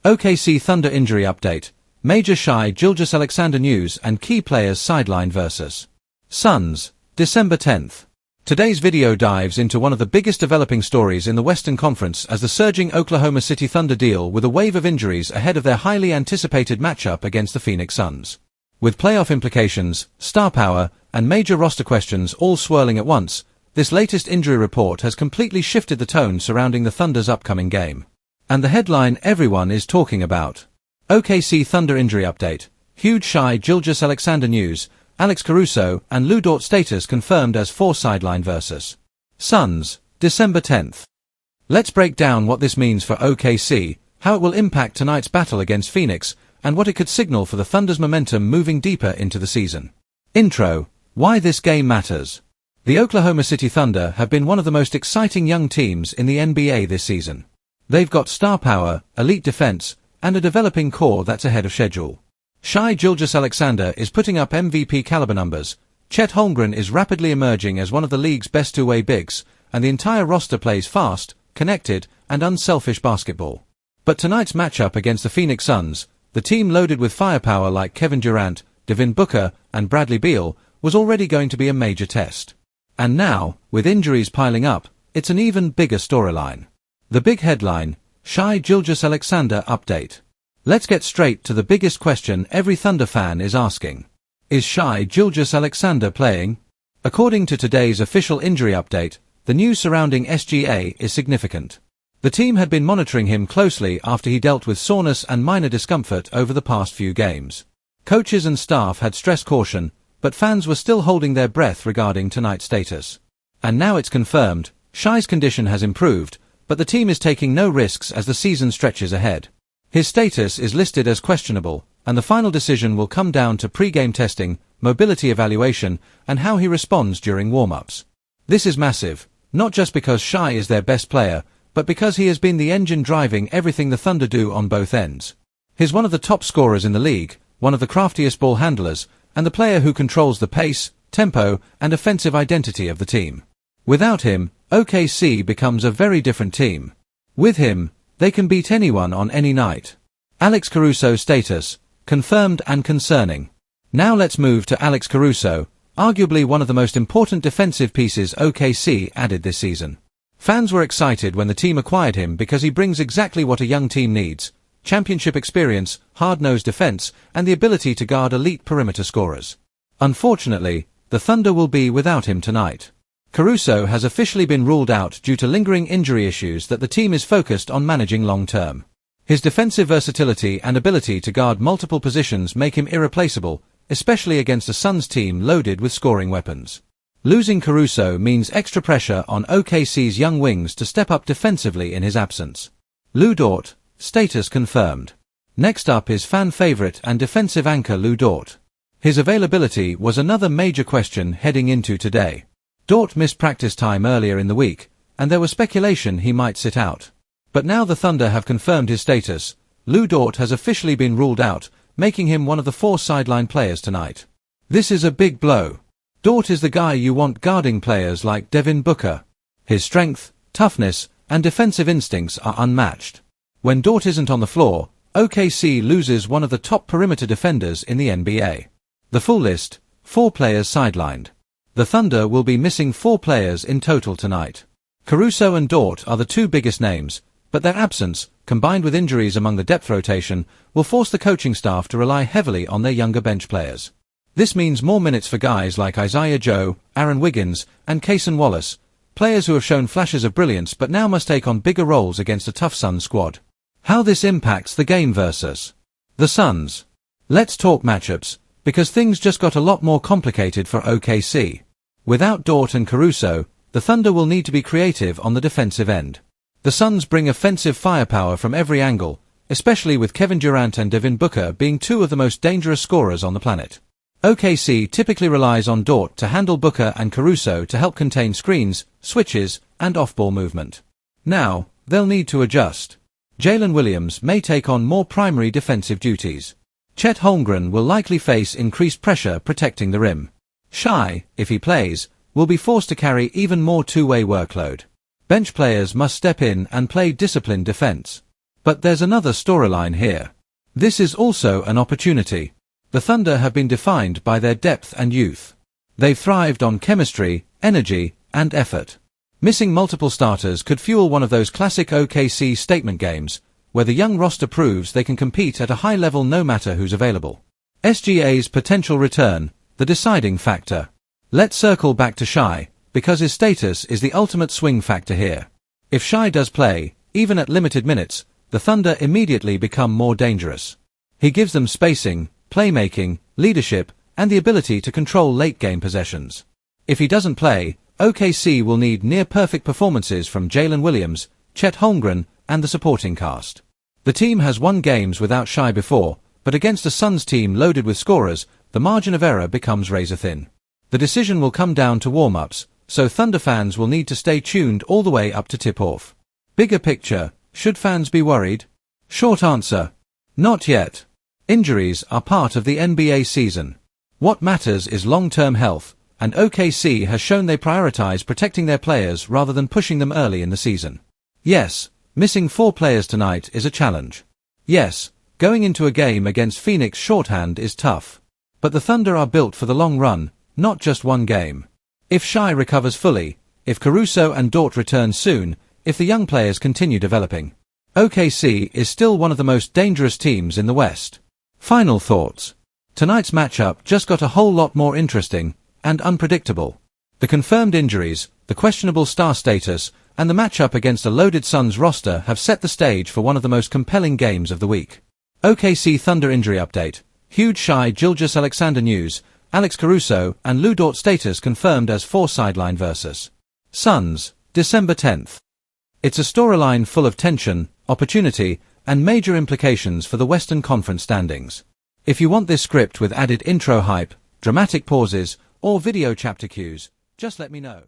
OKC Thunder injury update, major Shai Gilgeous-Alexander news and key players sidelined vs. Suns, December 10th. Today's video dives into one of the biggest developing stories in the Western Conference as the surging Oklahoma City Thunder deal with a wave of injuries ahead of their highly anticipated matchup against the Phoenix Suns. With playoff implications, star power, and major roster questions all swirling at once, this latest injury report has completely shifted the tone surrounding the Thunder's upcoming game. And the headline everyone is talking about. OKC Thunder injury update, huge Shai Gilgeous-Alexander news, Alex Caruso and Dort status confirmed as 4 sideline vs. Suns, December 10th. Let's break down what this means for OKC, how it will impact tonight's battle against Phoenix, and what it could signal for the Thunder's momentum moving deeper into the season. Intro, why this game matters. The Oklahoma City Thunder have been one of the most exciting young teams in the NBA this season. They've got star power, elite defense, and a developing core that's ahead of schedule. Shai Gilgeous-Alexander is putting up MVP caliber numbers, Chet Holmgren is rapidly emerging as one of the league's best two-way bigs, and the entire roster plays fast, connected, and unselfish basketball. But tonight's matchup against the Phoenix Suns, the team loaded with firepower like Kevin Durant, Devin Booker, and Bradley Beal, was already going to be a major test. And now, with injuries piling up, it's an even bigger storyline. The big headline, Shai Gilgeous-Alexander update. Let's get straight to the biggest question every Thunder fan is asking. Is Shai Gilgeous-Alexander playing? According to today's official injury update, the news surrounding SGA is significant. The team had been monitoring him closely after he dealt with soreness and minor discomfort over the past few games. Coaches and staff had stressed caution, but fans were still holding their breath regarding tonight's status. And now it's confirmed, Shai's condition has improved, but the team is taking no risks as the season stretches ahead. His status is listed as questionable, and the final decision will come down to pre-game testing, mobility evaluation, and how he responds during warm-ups. This is massive, not just because Shai is their best player, but because he has been the engine driving everything the Thunder do on both ends. He's one of the top scorers in the league, one of the craftiest ball handlers, and the player who controls the pace, tempo, and offensive identity of the team. Without him, OKC becomes a very different team. With him, they can beat anyone on any night. Alex Caruso status, confirmed and concerning. Now let's move to Alex Caruso, arguably one of the most important defensive pieces OKC added this season. Fans were excited when the team acquired him because he brings exactly what a young team needs: championship experience, hard-nosed defense, and the ability to guard elite perimeter scorers. Unfortunately, the Thunder will be without him tonight. Caruso has officially been ruled out due to lingering injury issues that the team is focused on managing long-term. His defensive versatility and ability to guard multiple positions make him irreplaceable, especially against a Suns team loaded with scoring weapons. Losing Caruso means extra pressure on OKC's young wings to step up defensively in his absence. Dort, status confirmed. Next up is fan favorite and defensive anchor Dort. His availability was another major question heading into today. Dort missed practice time earlier in the week, and there was speculation he might sit out. But now the Thunder have confirmed his status. Dort has officially been ruled out, making him one of the 4 sideline players tonight. This is a big blow. Dort is the guy you want guarding players like Devin Booker. His strength, toughness, and defensive instincts are unmatched. When Dort isn't on the floor, OKC loses one of the top perimeter defenders in the NBA. The full list, 4 players sidelined. The Thunder will be missing 4 players in total tonight. Caruso and Dort are the 2 biggest names, but their absence, combined with injuries among the depth rotation, will force the coaching staff to rely heavily on their younger bench players. This means more minutes for guys like Isaiah Joe, Aaron Wiggins, and Cason Wallace, players who have shown flashes of brilliance but now must take on bigger roles against a tough Suns squad. How this impacts the game versus the Suns. Let's talk matchups, because things just got a lot more complicated for OKC. Without Dort and Caruso, the Thunder will need to be creative on the defensive end. The Suns bring offensive firepower from every angle, especially with Kevin Durant and Devin Booker being 2 of the most dangerous scorers on the planet. OKC typically relies on Dort to handle Booker and Caruso to help contain screens, switches, and off-ball movement. Now, they'll need to adjust. Jalen Williams may take on more primary defensive duties. Chet Holmgren will likely face increased pressure protecting the rim. Shai, if he plays, will be forced to carry even more two-way workload. Bench players must step in and play disciplined defense. But there's another storyline here. This is also an opportunity. The Thunder have been defined by their depth and youth. They've thrived on chemistry, energy, and effort. Missing multiple starters could fuel one of those classic OKC statement games, where the young roster proves they can compete at a high level no matter who's available. SGA's potential return, the deciding factor. Let's circle back to Shai, because his status is the ultimate swing factor here. If Shai does play, even at limited minutes, the Thunder immediately become more dangerous. He gives them spacing, playmaking, leadership, and the ability to control late-game possessions. If he doesn't play, OKC will need near-perfect performances from Jalen Williams, Chet Holmgren, and the supporting cast. The team has won games without Shai before, but against a Suns team loaded with scorers, the margin of error becomes razor-thin. The decision will come down to warm-ups, so Thunder fans will need to stay tuned all the way up to tip-off. Bigger picture, should fans be worried? Short answer: not yet. Injuries are part of the NBA season. What matters is long-term health, and OKC has shown they prioritize protecting their players rather than pushing them early in the season. Yes, missing 4 players tonight is a challenge. Yes, going into a game against Phoenix shorthand is tough. But the Thunder are built for the long run, not just one game. If Shai recovers fully, if Caruso and Dort return soon, if the young players continue developing, OKC is still one of the most dangerous teams in the West. Final thoughts. Tonight's matchup just got a whole lot more interesting and unpredictable. The confirmed injuries, the questionable star status, and the matchup against a loaded Suns roster have set the stage for one of the most compelling games of the week. OKC Thunder injury update. Huge Shai Gilgeous-Alexander news. Alex Caruso and Lu Dort status confirmed as 4 sideline versus Suns, December 10th. It's a storyline full of tension, opportunity, and major implications for the Western Conference standings. If you want this script with added intro hype, dramatic pauses, or video chapter cues, just let me know.